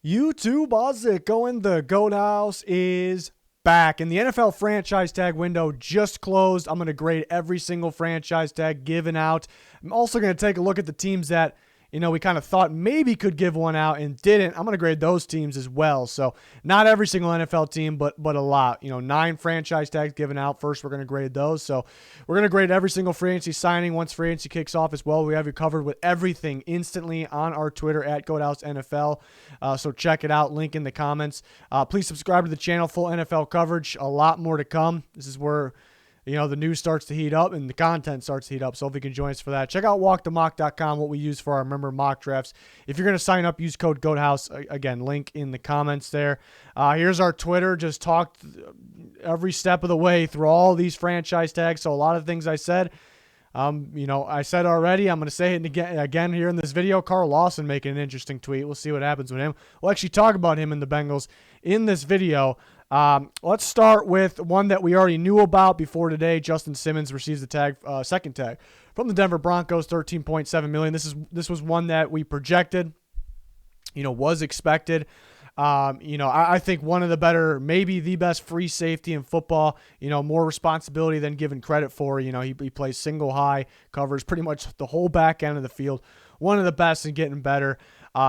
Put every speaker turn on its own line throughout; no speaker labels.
YouTube, how's it going? The Goat House is back, and the NFL franchise tag window just closed. I'm going to grade every single franchise tag given out. I'm also going to take a look at the teams that we kind of thought maybe could give one out and didn't. I'm going to grade those teams as well. So not every single NFL team, but a lot. 9 franchise tags given out. First, we're going to grade those. So we're going to grade every single free agency signing once free agency kicks off as well. We have you covered with everything instantly on our Twitter at GoatHouseNFL. So check it out. Link in the comments. Please subscribe to the channel. Full NFL coverage. A lot more to come. This is where the news starts to heat up and the content starts to heat up. So if you can join us for that, check out walkthemock.com, what we use for our member mock drafts. If you're going to sign up, use code GOATHOUSE. Again, link in the comments there. Here's our Twitter. Just talked every step of the way through all these franchise tags. So a lot of things I said, I said already. I'm going to say it again here in this video. Carl Lawson making an interesting tweet. We'll see what happens with him. We'll actually talk about him and the Bengals in this video. Let's start with one that we already knew about before today. Justin Simmons receives the second tag from the Denver Broncos, $13.7 million. This was one that we projected, was expected. I think one of the better, maybe the best free safety in football, more responsibility than given credit for. He plays single high, covers pretty much the whole back end of the field. One of the best and getting better.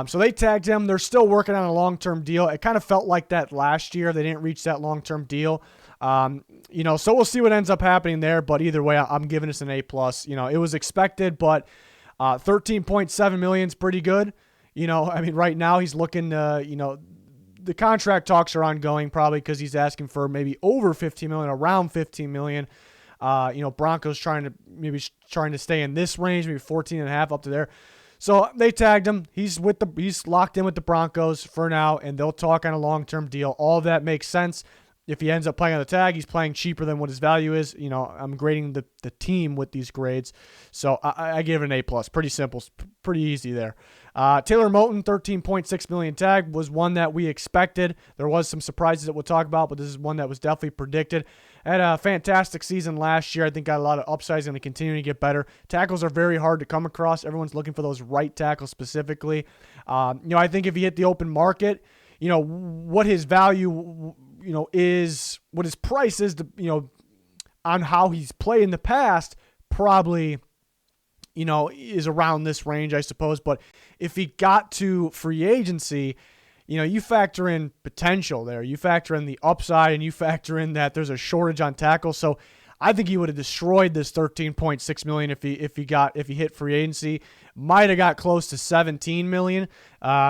So they tagged him. They're still working on a long-term deal. It kind of felt like that last year. They didn't reach that long-term deal. So we'll see what ends up happening there. But either way, I'm giving this an A+. It was expected, but $13.7 million is pretty good. Right now he's looking, the contract talks are ongoing probably because he's asking for maybe over $15 million, around $15 million. Broncos trying to stay in this range, maybe 14.5 up to there. So they tagged him. He's locked in with the Broncos for now, and they'll talk on a long-term deal. All of that makes sense. If he ends up playing on the tag, he's playing cheaper than what his value is. I'm grading the team with these grades. So I give it an A+. Pretty simple, pretty easy there. Taylor Moton, $13.6 million tag, was one that we expected. There was some surprises that we'll talk about, but this is one that was definitely predicted. Had a fantastic season last year. I think got a lot of upside. He's going to continue to get better. Tackles are very hard to come across. Everyone's looking for those right tackles specifically. I think if he hit the open market, what his value, is, what his price is, on how he's played in the past, probably, is around this range, I suppose. But if he got to free agency, you factor in potential there. You factor in the upside, and you factor in that there's a shortage on tackles. So I think he would have destroyed this $13.6 million if he hit free agency. Might have got close to $17 million.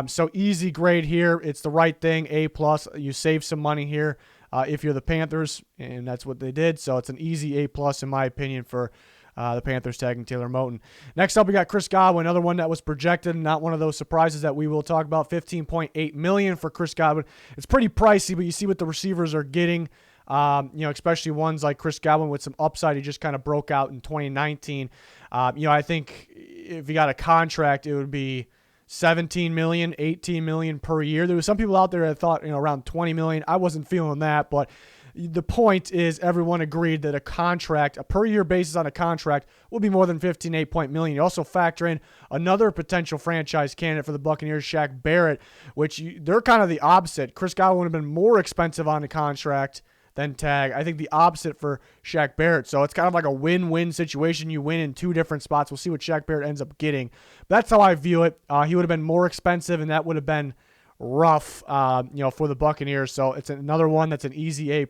So easy grade here. It's the right thing. A+. You save some money here if you're the Panthers, and that's what they did. So it's an easy A+ in my opinion for the Panthers tagging Taylor Moton. Next up, we got Chris Godwin, another one that was projected, not one of those surprises that we will talk about. $15.8 million for Chris Godwin. It's pretty pricey, but you see what the receivers are getting. Especially ones like Chris Godwin with some upside. He just kind of broke out in 2019. I think if he got a contract, it would be $17 million, $18 million per year. There was some people out there that thought, around $20 million. I wasn't feeling that, but the point is everyone agreed that a per year basis on a contract will be more than $15.8 million. You also factor in another potential franchise candidate for the Buccaneers, Shaq Barrett, which they're kind of the opposite. Chris Godwin would have been more expensive on the contract than tag. I think the opposite for Shaq Barrett. So it's kind of like a win-win situation. You win in two different spots. We'll see what Shaq Barrett ends up getting. That's how I view it. He would have been more expensive, and that would have been rough, for the Buccaneers. So it's another one that's an easy A+,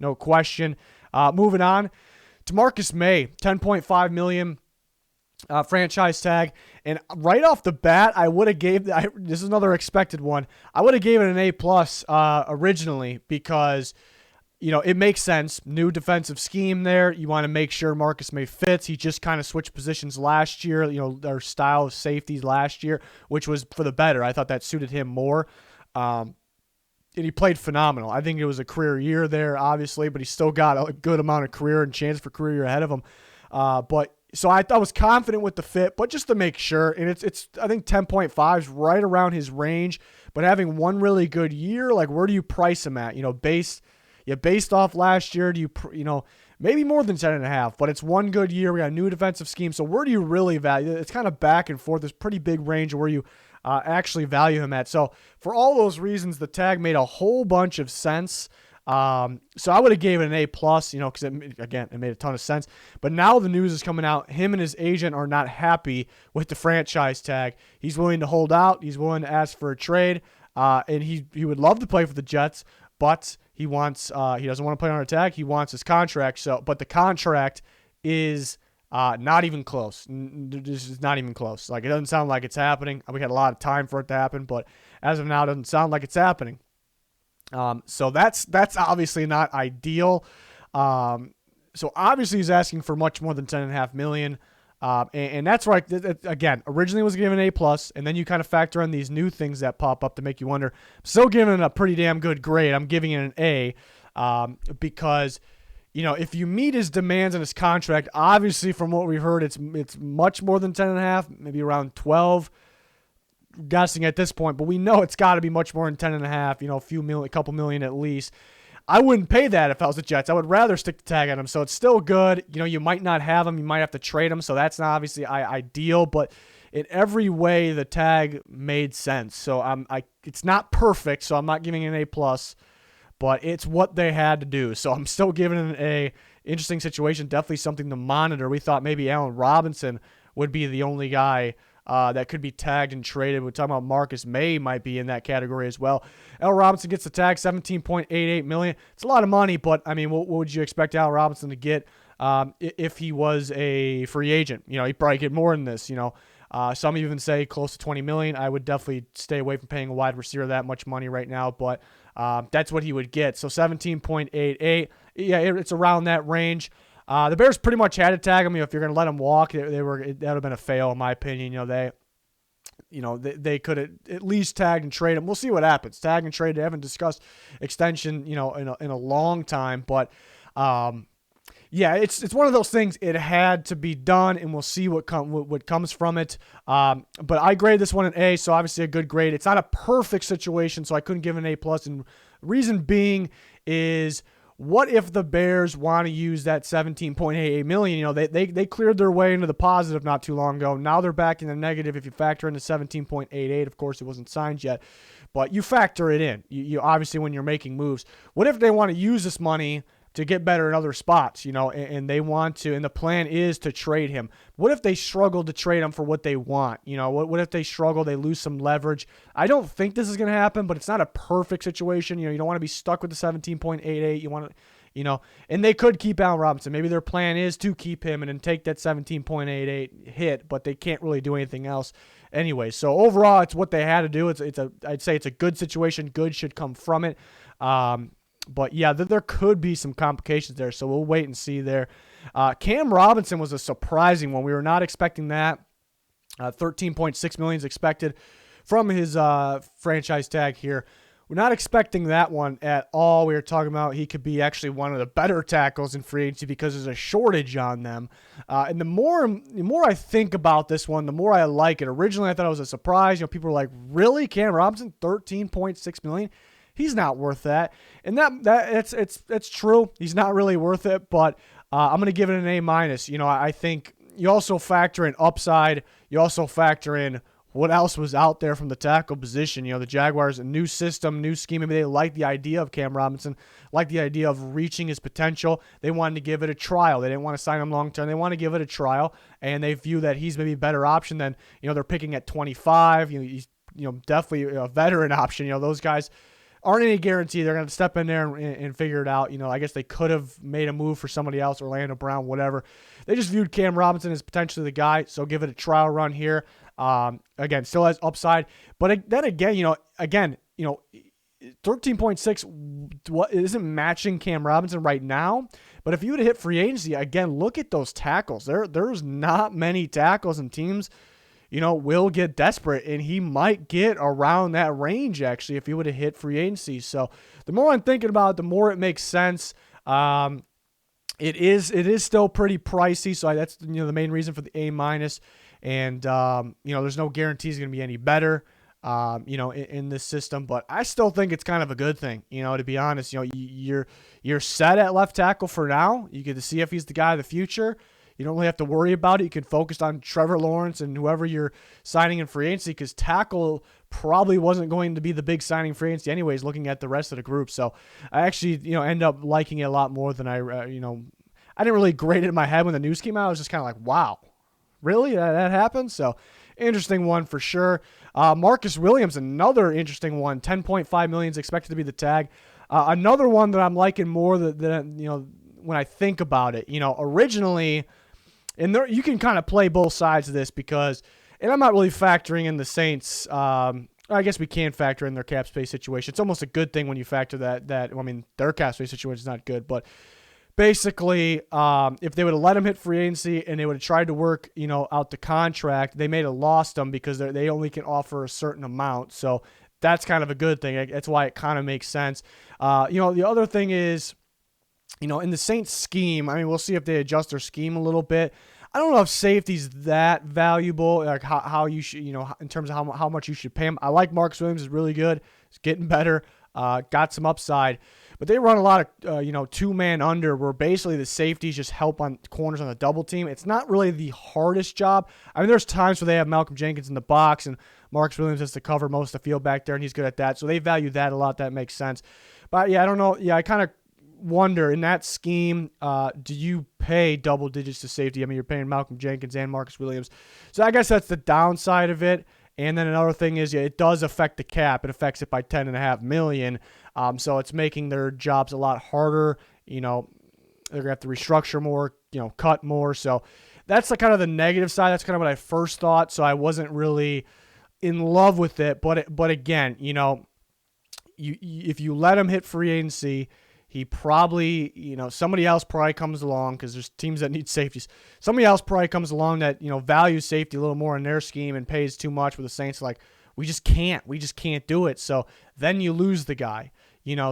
no question. Moving on to Marcus Maye, $10.5 million franchise tag. And right off the bat, I would have this is another expected one. I would have gave it an A+ originally because it makes sense. New defensive scheme there. You want to make sure Marcus Maye fits. He just kind of switched positions last year, their style of safeties last year, which was for the better. I thought that suited him more. And he played phenomenal. I think it was a career year there, obviously, but he still got a good amount of career and chance for career year ahead of him. So I was confident with the fit, but just to make sure, and it's I think 10.5 is right around his range, but having one really good year, like where do you price him at? Based off last year, do you maybe more than 10.5, but it's one good year. We got a new defensive scheme. So where do you really value? It's kind of back and forth. There's pretty big range where you actually value him at. So for all those reasons, the tag made a whole bunch of sense. So I would have gave it an A+, because it made a ton of sense. But now the news is coming out. Him and his agent are not happy with the franchise tag. He's willing to hold out. He's willing to ask for a trade. And he would love to play for the Jets, but he doesn't want to play on a tag. He wants his contract. But the contract is not even close. This is not even close. Like, it doesn't sound like it's happening. We had a lot of time for it to happen, but as of now, it doesn't sound like it's happening. So that's obviously not ideal. So obviously he's asking for much more than $10.5 million. And that's right. Again, originally was given A+, and then you kind of factor in these new things that pop up to make you wonder. I'm still giving it a pretty damn good grade. I'm giving it an A, because, if you meet his demands in his contract, obviously from what we've heard, it's much more than 10.5, maybe around 12. Guessing at this point, but we know it's got to be much more than 10.5, a couple million at least. I wouldn't pay that if I was the Jets. I would rather stick the tag on him. So it's still good. You might not have him. You might have to trade him. So that's not obviously ideal, but in every way, the tag made sense. So it's not perfect, so I'm not giving it an A+, but it's what they had to do. So I'm still giving it an A. Interesting situation. Definitely something to monitor. We thought maybe Allen Robinson would be the only guy that could be tagged and traded. We're talking about Marcus Maye might be in that category as well. Al Robinson gets the tag, $17.88 million. It's a lot of money, but I mean, what would you expect Al Robinson to get if he was a free agent? He'd probably get more than this. Some even say close to $20 million. I would definitely stay away from paying a wide receiver that much money right now, but that's what he would get. So 17.88. Yeah, it's around that range. The Bears pretty much had to tag him. If you're going to let him walk, that would have been a fail in my opinion. They could have at least tagged and traded him. We'll see what happens. Tag and trade. They haven't discussed extension, in a long time. But yeah, it's one of those things. It had to be done, and we'll see what comes from it. But I grade this one an A, so obviously a good grade. It's not a perfect situation, so I couldn't give it an A+. And reason being is, what if the Bears want to use that $17.88 million? They cleared their way into the positive not too long ago. Now they're back in the negative if you factor in the 17.88. Of course, it wasn't signed yet, but you factor it in. You obviously, when you're making moves, what if they want to use this money to get better in other spots, and they want to, and the plan is to trade him? What if they struggle to trade him for what they want? What if they struggle, they lose some leverage? I don't think this is going to happen, but it's not a perfect situation. You don't want to be stuck with the 17.88. You want to, and they could keep Allen Robinson. Maybe their plan is to keep him and then take that 17.88 hit, but they can't really do anything else anyway. So overall, it's what they had to do. I'd say it's a good situation. Good should come from it. But yeah, there could be some complications there, so we'll wait and see there. Cam Robinson was a surprising one. We were not expecting that. $13.6 million is expected from his franchise tag here. We're not expecting that one at all. We were talking about he could be actually one of the better tackles in free agency because there's a shortage on them. And the more I think about this one, the more I like it. Originally, I thought it was a surprise. People were like, really? Cam Robinson, $13.6 million? He's not worth that. And it's true. He's not really worth it, but I'm going to give it an A-. I think you also factor in upside. You also factor in what else was out there from the tackle position. The Jaguars, a new system, new scheme. Maybe they like the idea of Cam Robinson, like the idea of reaching his potential. They wanted to give it a trial. They didn't want to sign him long term. They want to give it a trial, and they view that he's maybe a better option than, they're picking at 25. He's definitely a veteran option. Those guys aren't any guarantee they're going to step in there and figure it out. I guess they could have made a move for somebody else, Orlando Brown, whatever. They just viewed Cam Robinson as potentially the guy, so give it a trial run here. Again, still has upside, but then again, 13.6 isn't matching Cam Robinson right now. But if you would have hit free agency, again, look at those tackles. There's not many tackles, and teams will get desperate, and he might get around that range, actually, if he would have hit free agency. So the more I'm thinking about it, the more it makes sense. It is still pretty pricey, so that's the main reason for the A-. And, there's no guarantee he's going to be any better, in this system. But I still think it's kind of a good thing, to be honest. You're set at left tackle for now. You get to see if he's the guy of the future. you don't really have to worry about it. You can focus on Trevor Lawrence and whoever you're signing in free agency, because tackle probably wasn't going to be the big signing free agency anyways, looking at the rest of the group. So I actually, end up liking it a lot more than I didn't really grade it in my head when the news came out. I was just kind of like, wow, really? That happened? So interesting one for sure. Marcus Williams, another interesting one. $10.5 million is expected to be the tag. Another one that I'm liking more than when I think about it. Originally, and there you can kind of play both sides of this because, and I'm not really factoring in the Saints. I guess we can factor in their cap space situation. It's almost a good thing when you factor that their cap space situation is not good, but basically, if they would have let him hit free agency and they would have tried to work, out the contract, they may have lost him because they only can offer a certain amount. So that's kind of a good thing. That's why it kind of makes sense. The other thing is, in the Saints scheme, we'll see if they adjust their scheme a little bit. I don't know if safety's that valuable, like how you should, in terms of how much you should pay him. I like Marcus Williams, is really good. He's getting better. Got some upside. But they run a lot of, two-man under where basically the safeties just help on corners on the double team. It's not really the hardest job. There's times where they have Malcolm Jenkins in the box and Marcus Williams has to cover most of the field back there, and he's good at that. So they value that a lot. That makes sense. But, I don't know. Yeah, I kind of wonder in that scheme, do you pay double digits to safety? You're paying Malcolm Jenkins and Marcus Williams. So I guess that's the downside of it. And then another thing is, it does affect the cap. It affects it by $10.5 million. So it's making their jobs a lot harder. They're going to have to restructure more, cut more. So that's kind of the negative side. That's kind of what I first thought. So I wasn't really in love with it. But again, if you let him hit free agency, he probably, somebody else probably comes along because there's teams that need safeties. Somebody else probably comes along that, values safety a little more in their scheme and pays too much, with the Saints like, we just can't do it. So then you lose the guy,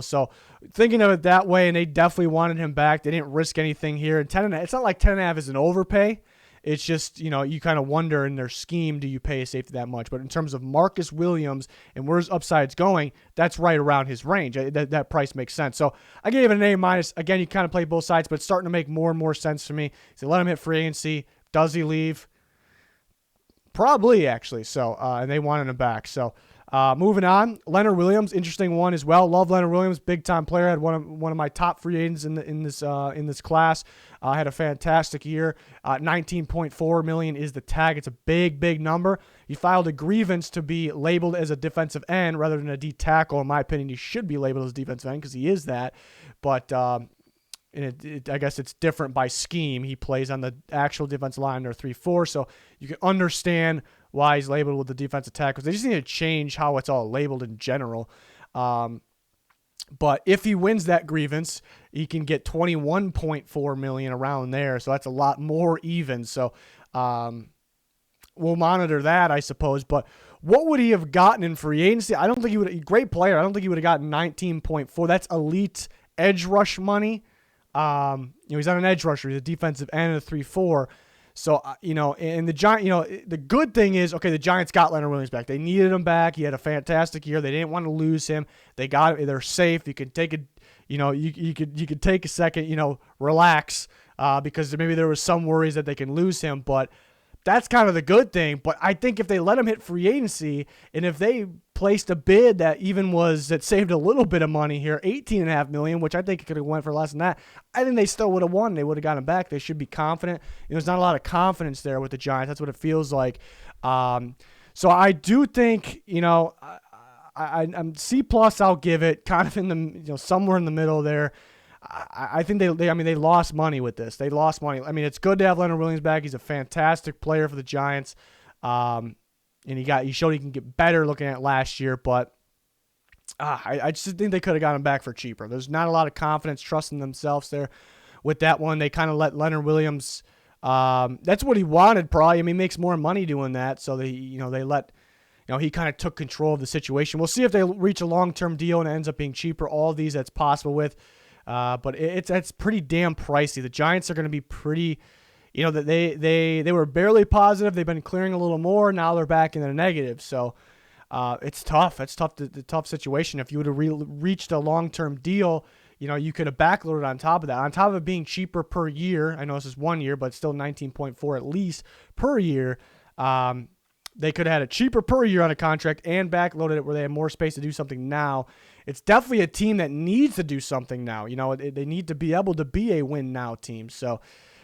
So thinking of it that way, and they definitely wanted him back. They didn't risk anything here. And it's not like 10.5 is an overpay. It's just, you kind of wonder in their scheme, do you pay a safety that much? But in terms of Marcus Williams and where his upside's going, that's right around his range. That price makes sense. So I gave it an A-. Again, you kind of play both sides, but it's starting to make more and more sense to me. So let him hit free agency. Does he leave? Probably, actually. So, and they wanted him back. So, moving on, Leonard Williams, interesting one as well. Love Leonard Williams, big time player. Had one of my top free agents in this class. Had a fantastic year. $19.4 million is the tag. It's a big number. He filed a grievance to be labeled as a defensive end rather than a D tackle. In my opinion, he should be labeled as a defensive end because he is that. But I guess it's different by scheme. He plays on the actual defensive line or 3-4, so you can understand why he's labeled with the defensive tackles. They just need to change how it's all labeled in general. But if he wins that grievance, he can get $21.4 million around there, so that's a lot more even. So we'll monitor that, I suppose. But what would he have gotten in free agency? I don't think he would. Great player. I don't think he would have gotten 19.4. That's elite edge rush money. He's not an edge rusher. He's a defensive end and a 3-4. So, and the Giant, the good thing is, okay, the Giants got Leonard Williams back. They needed him back. He had a fantastic year. They didn't want to lose him. They got him. They're safe. You could take a, you could take a second, relax, because maybe there was some worries that they can lose him, but that's kind of the good thing. But I think if they let him hit free agency, and if they placed a bid that saved a little bit of money here, $18.5 million, which I think it could have went for less than that, I think they still would have won. They would have gotten him back. They should be confident. There's not a lot of confidence there with the Giants. That's what it feels like. So I do think, I'm C+. I'll give it kind of in the, somewhere in the middle there. I think they lost money with this. They lost money. It's good to have Leonard Williams back. He's a fantastic player for the Giants. And he showed he can get better looking at last year, but I just think they could have got him back for cheaper. There's not a lot of confidence, trust in themselves there with that one. They kind of let Leonard Williams, that's what he wanted probably. He makes more money doing that. So he kind of took control of the situation. We'll see if they reach a long-term deal and it ends up being cheaper. All of these that's possible with. But it's pretty damn pricey. The Giants are going to be pretty, that they were barely positive. They've been clearing a little more. Now they're back in the negative. So it's tough. It's tough. The tough situation. If you would have reached a long-term deal, you could have backloaded on top of that. On top of it being cheaper per year, I know this is 1 year, but still 19.4 at least per year. They could have had it cheaper per year on a contract and backloaded it where they have more space to do something now. It's definitely a team that needs to do something now. They need to be able to be a win-now team. So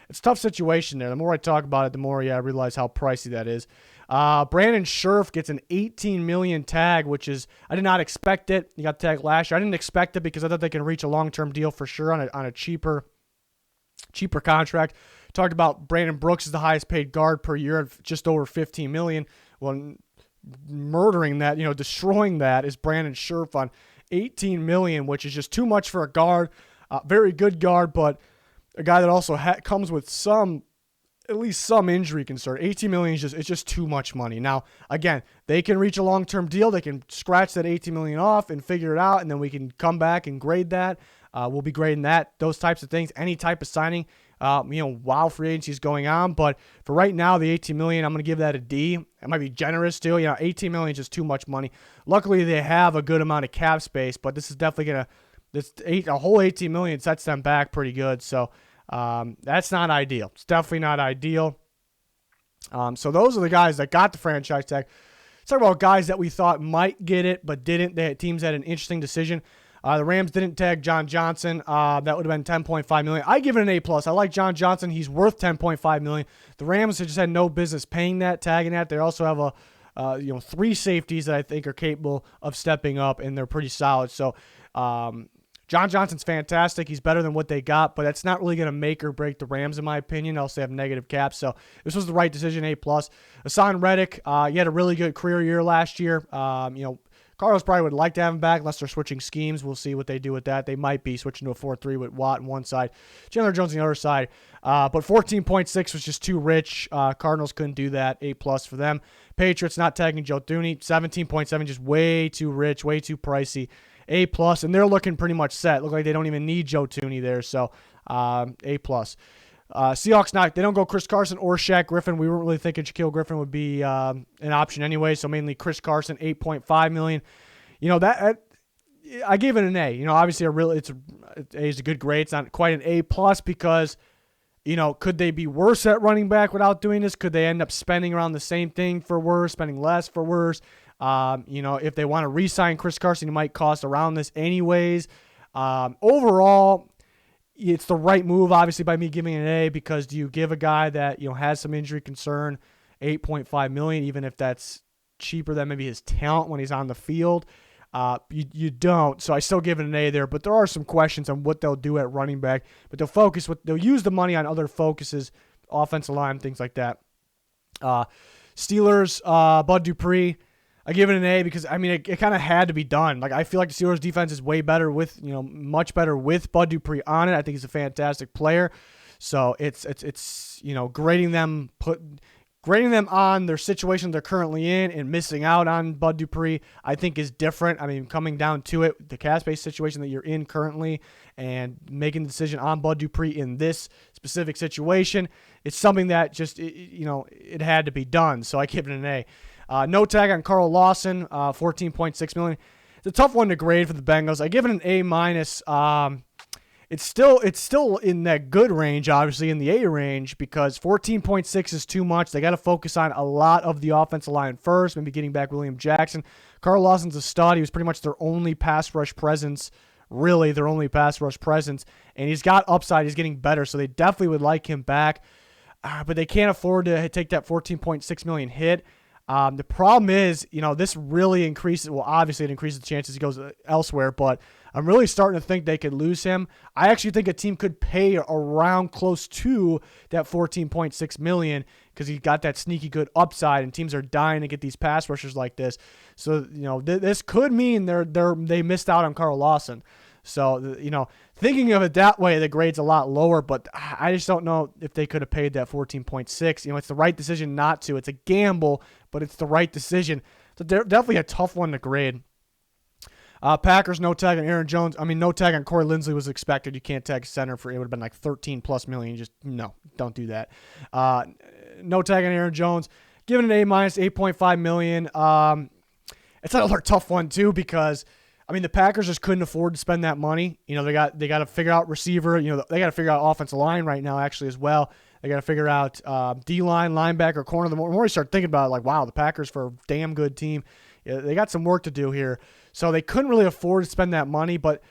it's a tough situation there. The more I talk about it, the more I realize how pricey that is. Brandon Scherff gets an $18 million tag, which is, I did not expect it. He got tagged last year. I didn't expect it because I thought they can reach a long-term deal for sure on a cheaper contract. Talked about Brandon Brooks is the highest paid guard per year at just over $15 million. Well, murdering that, destroying that is Brandon Scherff on $18 million, which is just too much for a guard. Very good guard, but a guy that also comes with at least some injury concern. $18 million it's just too much money. Now, again, they can reach a long-term deal. They can scratch that $18 million off and figure it out, and then we can come back and grade that. We'll be grading that, those types of things, any type of signing. While free agency is going on, but for right now, the $18 million, I'm going to give that a D. It might be generous still. $18 million is just too much money. Luckily, they have a good amount of cap space, but this is definitely a whole $18 million sets them back pretty good. So that's not ideal. It's definitely not ideal. So those are the guys that got the franchise tag. Let's talk about guys that we thought might get it, but didn't. Teams had an interesting decision. The Rams didn't tag John Johnson. That would have been $10.5 million. I give it an A+. I like John Johnson. He's worth $10.5 million. The Rams just had no business paying that, tagging that. They also have 3 safeties that I think are capable of stepping up, and they're pretty solid. So John Johnson's fantastic. He's better than what they got, but that's not really going to make or break the Rams, in my opinion. Else they have negative caps. So this was the right decision, A+. Hassan Reddick, he had a really good career year last year. Carlos probably would like to have him back unless they're switching schemes. We'll see what they do with that. They might be switching to a 4-3 with Watt on one side, Chandler Jones on the other side. But 14.6 was just too rich. Cardinals couldn't do that. A+ for them. Patriots not tagging Joe Thuney. 17.7 just way too rich, way too pricey. A+, and they're looking pretty much set. Look like they don't even need Joe Thuney there. So A+. Seahawks they don't go Chris Carson or Shaq Griffin. We weren't really thinking Shaquille Griffin would be an option anyway, so mainly Chris Carson, $8.5 million. That I gave it an A. Obviously A is a good grade. It's not quite an A+ because could they be worse at running back without doing this? Could they end up spending around the same thing for worse, spending less for worse? If they want to re-sign Chris Carson, he might cost around this anyways. Overall, it's the right move, obviously, by me giving it an A, because do you give a guy that has some injury concern $8.5 million, even if that's cheaper than maybe his talent when he's on the field? You don't. So I still give it an A there, but there are some questions on what they'll do at running back. But they'll use the money on other focuses, offensive line, things like that. Steelers, Bud Dupree. I give it an A because, it kind of had to be done. Like, I feel like the Steelers defense is way better much better with Bud Dupree on it. I think he's a fantastic player. So it's grading them on their situation they're currently in and missing out on Bud Dupree, I think is different. Coming down to it, the cap-based situation that you're in currently and making the decision on Bud Dupree in this specific situation, it's something that just, it had to be done. So I give it an A. No tag on Carl Lawson, $14.6 million. It's a tough one to grade for the Bengals. I give it an A-. It's still in that good range, obviously, in the A range, because 14.6 is too much. They got to focus on a lot of the offensive line first, maybe getting back William Jackson. Carl Lawson's a stud. He was pretty much their only pass rush presence, and he's got upside. He's getting better, so they definitely would like him back, but they can't afford to take that $14.6 million hit. The problem is, this really increases, obviously it increases the chances he goes elsewhere, but I'm really starting to think they could lose him. I actually think a team could pay around close to that $14.6 million because he got that sneaky good upside, and teams are dying to get these pass rushers like this. So, this could mean they missed out on Carl Lawson. So, thinking of it that way, the grade's a lot lower, but I just don't know if they could have paid that 14.6. It's the right decision not to. It's a gamble, but it's the right decision. So they're definitely a tough one to grade. Packers, no tag on Aaron Jones. No tag on Corey Linsley was expected. You can't tag center for it. Would have been like $13+ million. Just, no, don't do that. No tag on Aaron Jones. Given an A-, $8.5 million. It's another tough one, too, because I mean, the Packers just couldn't afford to spend that money. They got to figure out receiver. They got to figure out offensive line right now, actually, as well. They got to figure out D-line, linebacker, corner. The more you start thinking about it, like, wow, the Packers for a damn good team. They got some work to do here. So they couldn't really afford to spend that money. But,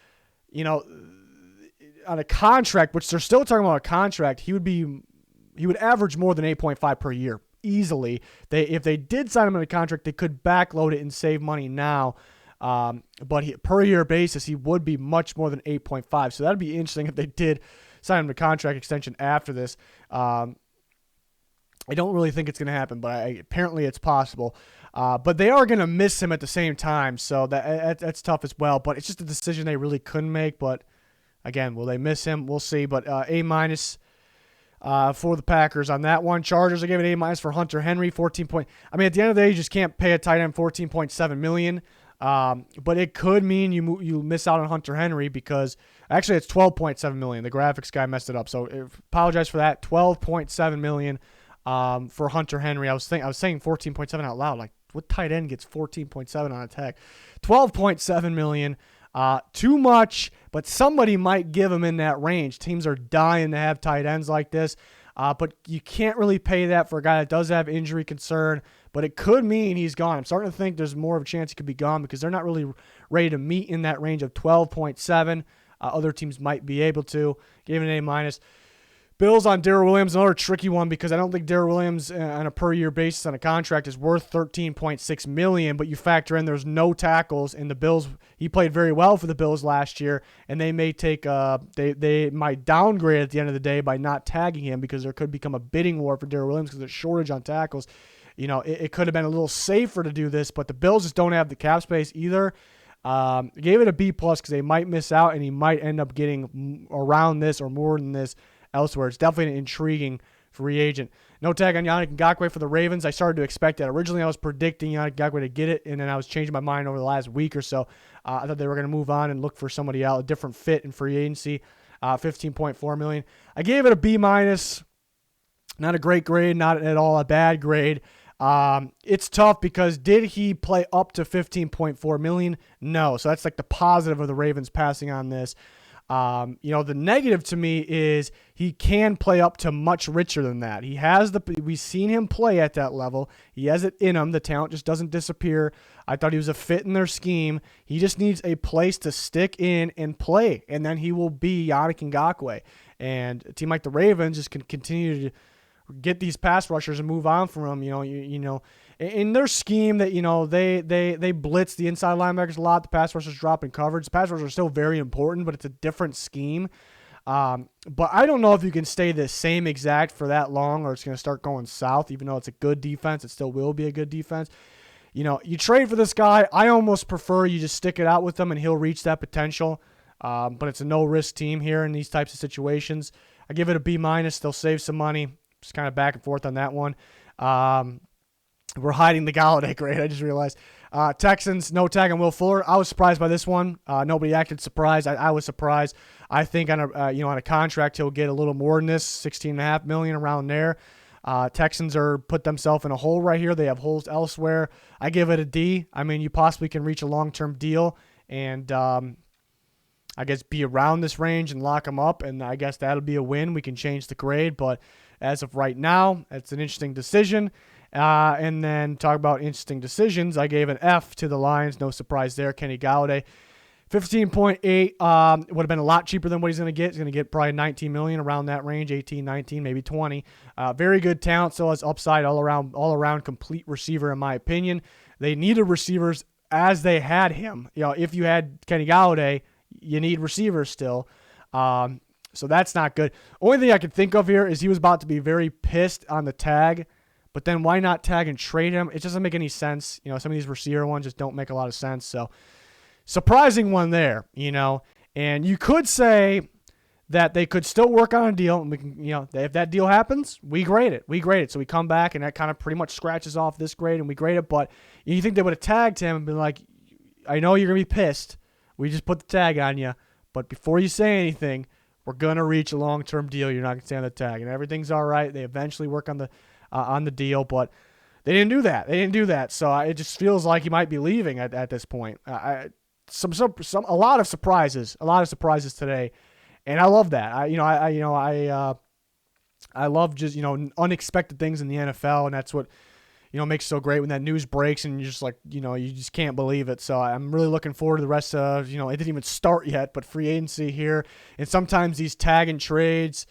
on a contract, which they're still talking about a contract, he would average more than 8.5 per year easily. If they did sign him on a contract, they could backload it and save money now. But per year basis, he would be much more than 8.5. So that'd be interesting if they did sign him to contract extension after this. I don't really think it's going to happen, but apparently it's possible. But they are going to miss him at the same time, so that's tough as well. But it's just a decision they really couldn't make. But again, will they miss him? We'll see. But A- for the Packers on that one. Chargers, I gave it A- for Hunter Henry, 14 point. I mean, at the end of the day, you just can't pay a tight end $14.7 million. But it could mean you miss out on Hunter Henry because actually it's $12.7 million. The graphics guy messed it up, so apologize for that. $12.7 million for Hunter Henry. I was saying 14.7 out loud. Like, what tight end gets 14.7 on a tag? $12.7 million. Too much, but somebody might give him in that range. Teams are dying to have tight ends like this. But you can't really pay that for a guy that does have injury concern, but it could mean he's gone. I'm starting to think there's more of a chance he could be gone because they're not really ready to meet in that range of 12.7. Other teams might be able to. Gave it an A-. Bills on Darrell Williams, another tricky one because I don't think Darrell Williams on a per year basis on a contract is worth $13.6 million, but you factor in there's no tackles, and the Bills, he played very well for the Bills last year, and they may they might downgrade at the end of the day by not tagging him because there could become a bidding war for Darrell Williams because there's a shortage on tackles. It could have been a little safer to do this, but the Bills just don't have the cap space either. Gave it a B+ because they might miss out, and he might end up getting around this or more than this elsewhere. It's definitely an intriguing free agent. No tag on Yannick Ngakoue for the Ravens. I started to expect that. Originally, I was predicting Yannick Ngakoue to get it, and then I was changing my mind over the last week or so. I thought they were going to move on and look for somebody else, a different fit in free agency. $15.4 million. I gave it a B-. Not a great grade, not at all a bad grade. It's tough because did he play up to $15.4 million? No. So that's like the positive of the Ravens passing on this. The negative to me is he can play up to much richer than that. We've seen him play at that level. He has it in him. The talent just doesn't disappear. I thought he was a fit in their scheme. He just needs a place to stick in and play, and then he will be Yannick Ngakoue. And a team like the Ravens just can continue to get these pass rushers and move on from him. In their scheme that, they blitz the inside linebackers a lot. The pass rushers drop in coverage. The pass rushers are still very important, but it's a different scheme. But I don't know if you can stay the same exact for that long or it's going to start going south. Even though it's a good defense, it still will be a good defense. You trade for this guy. I almost prefer you just stick it out with him and he'll reach that potential. But it's a no-risk team here in these types of situations. I give it a B-. They'll save some money. Just kind of back and forth on that one. We're hiding the Galladay grade, I just realized. Texans, no tag on Will Fuller. I was surprised by this one. Nobody acted surprised. I was surprised. I think on a contract he'll get a little more than this, $16.5 million around there. Texans put themselves in a hole right here. They have holes elsewhere. I give it a D. I mean, you possibly can reach a long-term deal and I guess be around this range and lock them up, and I guess that'll be a win. We can change the grade, but as of right now, it's an interesting decision. And then talk about interesting decisions. I gave an F to the Lions. No surprise there. Kenny Galladay, 15.8 would have been a lot cheaper than what he's going to get. He's going to get probably $19 million around that range, 18, 19, maybe 20. Very good talent. Still has upside all around complete receiver in my opinion. They needed receivers as they had him. If you had Kenny Galladay, you need receivers still. So that's not good. Only thing I can think of here is he was about to be very pissed on the tag. But then why not tag and trade him? It doesn't make any sense. Some of these receiver ones just don't make a lot of sense. So surprising one there, And you could say that they could still work on a deal. And we can, if that deal happens, we grade it. So we come back and that kind of pretty much scratches off this grade and we grade it. But you think they would have tagged him and been like, I know you're going to be pissed. We just put the tag on you. But before you say anything, we're going to reach a long-term deal. You're not going to stay on the tag. And everything's all right. They eventually work on the deal, but they didn't do that. So it just feels like he might be leaving at this point. a lot of surprises today, and I love that. I love just unexpected things in the NFL, and that's what makes it so great when that news breaks and you're just like, you just can't believe it. So I'm really looking forward to the rest of, it didn't even start yet, but free agency here. And sometimes these tag and trades,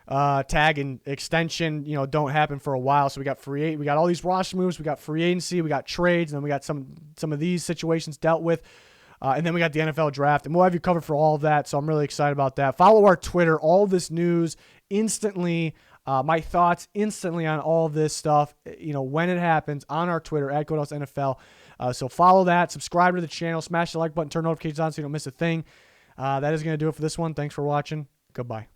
tag and extension, don't happen for a while. So we got all these roster moves, we got free agency, we got trades, and then we got some of these situations dealt with. And then we got the NFL draft, and we'll have you covered for all of that. So I'm really excited about that. Follow our Twitter, all this news instantly. My thoughts instantly on all of this stuff, when it happens on our Twitter at GoDallasNFL. So follow that, subscribe to the channel, smash the like button, turn notifications on so you don't miss a thing. That is going to do it for this one. Thanks for watching. Goodbye.